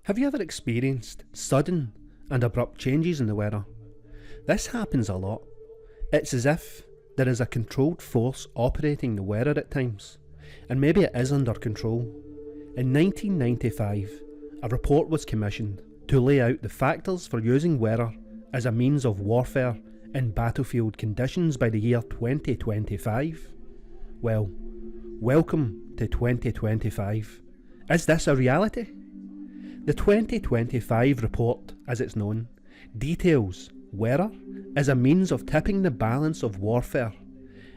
Have you ever experienced sudden and abrupt changes in the weather? This happens a lot. It's as if there is a controlled force operating the weather at times, and maybe it is under control. In 1995, a report was commissioned to lay out the factors for using weather as a means of warfare in battlefield conditions by the year 2025. Well, welcome to 2025. Is this a reality? The 2025 report, as it's known, details weather as a means of tipping the balance of warfare,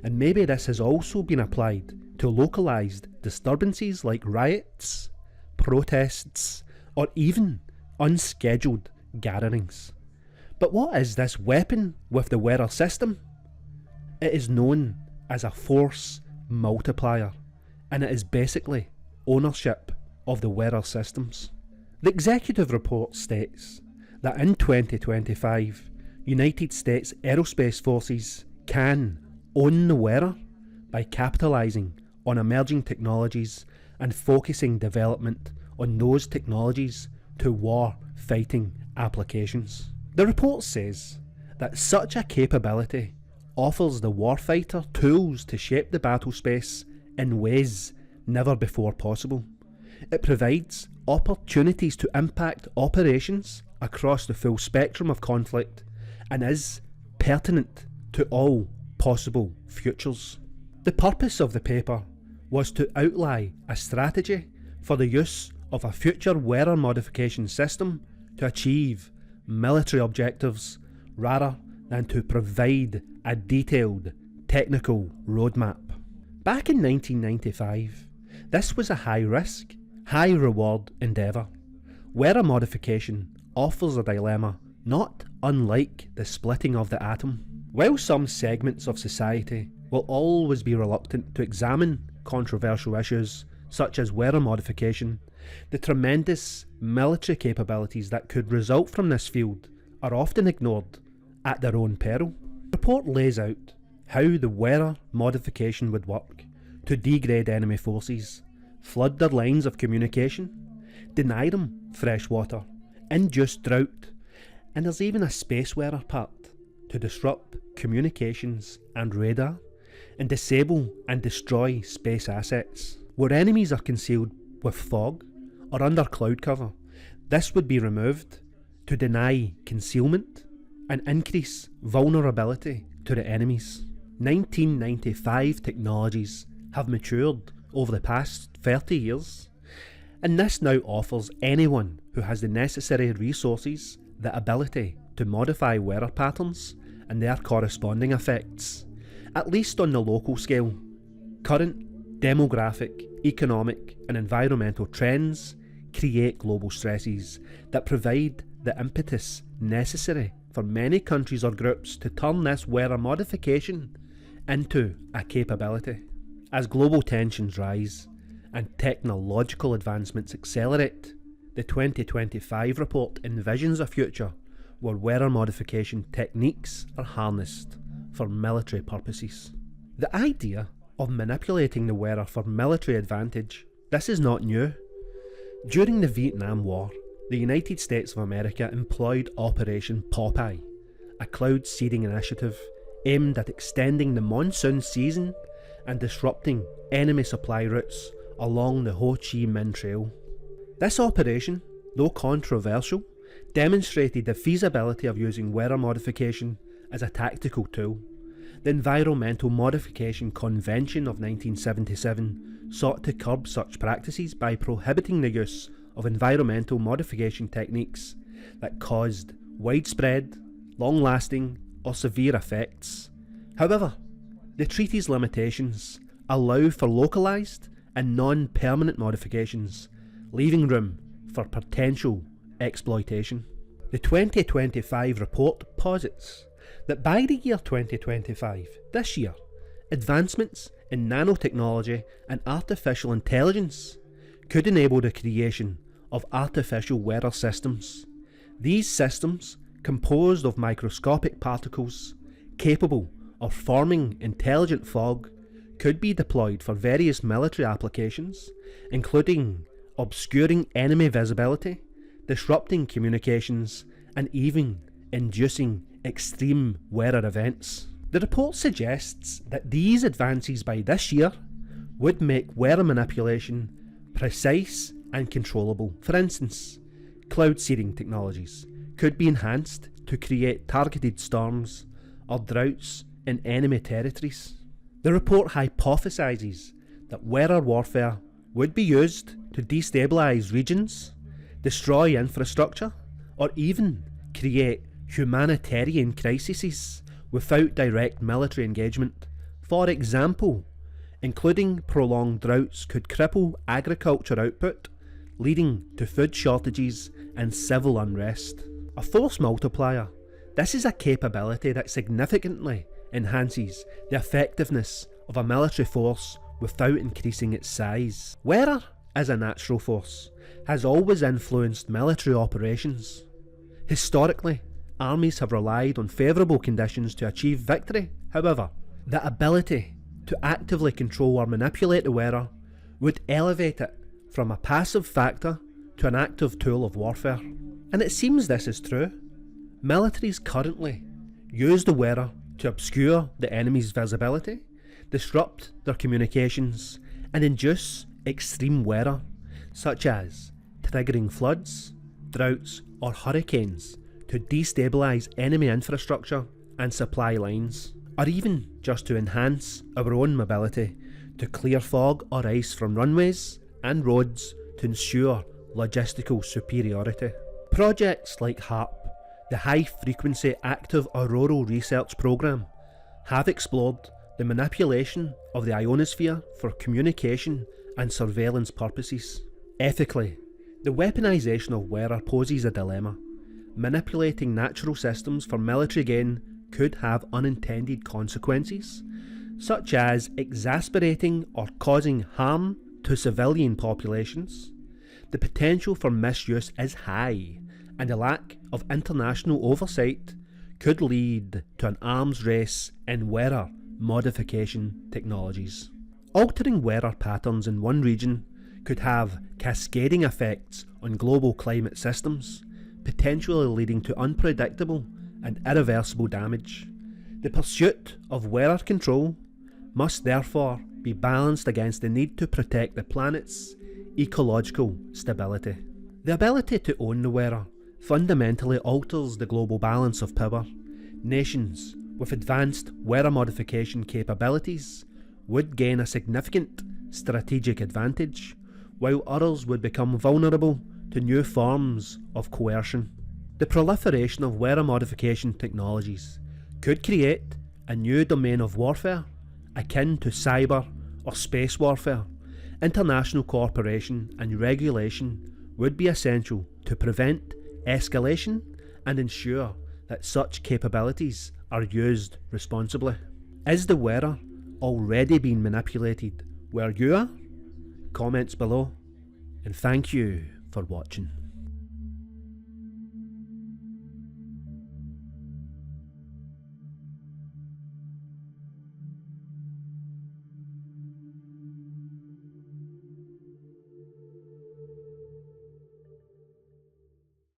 and maybe this has also been applied to localised disturbances like riots, protests, or even unscheduled gatherings. But what is this weapon with the weather system? It is known as a force multiplier, and it is basically ownership of the weather systems. The executive report states that in 2025, United States aerospace forces can own the weather by capitalising on emerging technologies and focusing development on those technologies to war-fighting applications. The report says that such a capability offers the warfighter tools to shape the battle space in ways never before possible. It provides opportunities to impact operations across the full spectrum of conflict and is pertinent to all possible futures. The purpose of the paper was to outline a strategy for the use of a future weather modification system to achieve military objectives rather than to provide a detailed technical roadmap. Back in 1995, this was a high-risk, high-reward endeavour. Weather modification offers a dilemma not unlike the splitting of the atom. While some segments of society will always be reluctant to examine controversial issues such as weather modification, the tremendous military capabilities that could result from this field are often ignored at their own peril. The report lays out how the weather modification would work to degrade enemy forces, flood their lines of communication, deny them fresh water, induce drought, and there's even a space weather part to disrupt communications and radar, and disable and destroy space assets. Where enemies are concealed with fog or under cloud cover, this would be removed to deny concealment and increase vulnerability to the enemies. 1995 technologies have matured over the past 30 years, and this now offers anyone who has the necessary resources the ability to modify weather patterns and their corresponding effects, at least on the local scale. Current demographic, economic and environmental trends create global stresses that provide the impetus necessary for many countries or groups to turn this weather modification into a capability. As global tensions rise and technological advancements accelerate, the 2025 report envisions a future where weather modification techniques are harnessed for military purposes. The idea of manipulating the weather for military advantage, this is not new. During the Vietnam War, the United States of America employed Operation Popeye, a cloud seeding initiative aimed at extending the monsoon season and disrupting enemy supply routes along the Ho Chi Minh Trail. This operation, though controversial, demonstrated the feasibility of using weather modification as a tactical tool. The Environmental Modification Convention of 1977 sought to curb such practices by prohibiting the use of environmental modification techniques that caused widespread, long-lasting or severe effects. However, the treaty's limitations allow for localised and non-permanent modifications, leaving room for potential exploitation. The 2025 report posits that by the year 2025, this year, advancements in nanotechnology and artificial intelligence could enable the creation of artificial weather systems. These systems, composed of microscopic particles capable of forming intelligent fog, could be deployed for various military applications, including obscuring enemy visibility, disrupting communications and even inducing extreme weather events. The report suggests that these advances by this year would make weather manipulation precise and controllable. For instance, cloud seeding technologies could be enhanced to create targeted storms or droughts in enemy territories. The report hypothesises that weather warfare would be used to destabilise regions, destroy infrastructure, or even create humanitarian crises without direct military engagement. For example, including prolonged droughts could cripple agriculture output, leading to food shortages and civil unrest. A force multiplier. This is a capability that significantly enhances the effectiveness of a military force without increasing its size. Weather, as a natural force, has always influenced military operations. Historically, armies have relied on favourable conditions to achieve victory. However, the ability to actively control or manipulate the weather would elevate it from a passive factor to an active tool of warfare. And it seems this is true. Militaries currently use the weather to obscure the enemy's visibility, disrupt their communications, and induce extreme weather, such as triggering floods, droughts, or hurricanes to destabilise enemy infrastructure and supply lines, or even just to enhance our own mobility to clear fog or ice from runways and roads to ensure logistical superiority. Projects like HARP, the High Frequency Active Auroral Research Programme, have explored the manipulation of the ionosphere for communication and surveillance purposes. Ethically, the weaponisation of weather poses a dilemma. Manipulating natural systems for military gain could have unintended consequences, such as exacerbating or causing harm to civilian populations. The potential for misuse is high, and a lack of international oversight could lead to an arms race in weather modification technologies. Altering weather patterns in one region could have cascading effects on global climate systems, potentially leading to unpredictable and irreversible damage. The pursuit of weather control must therefore be balanced against the need to protect the planet's ecological stability. The ability to own the weather fundamentally alters the global balance of power. Nations with advanced weather modification capabilities would gain a significant strategic advantage, while others would become vulnerable to new forms of coercion. The proliferation of weather modification technologies could create a new domain of warfare akin to cyber or space warfare. International cooperation and regulation would be essential to prevent escalation and ensure that such capabilities are used responsibly. Is the weather already being manipulated where you are? Comments below, and thank you for watching.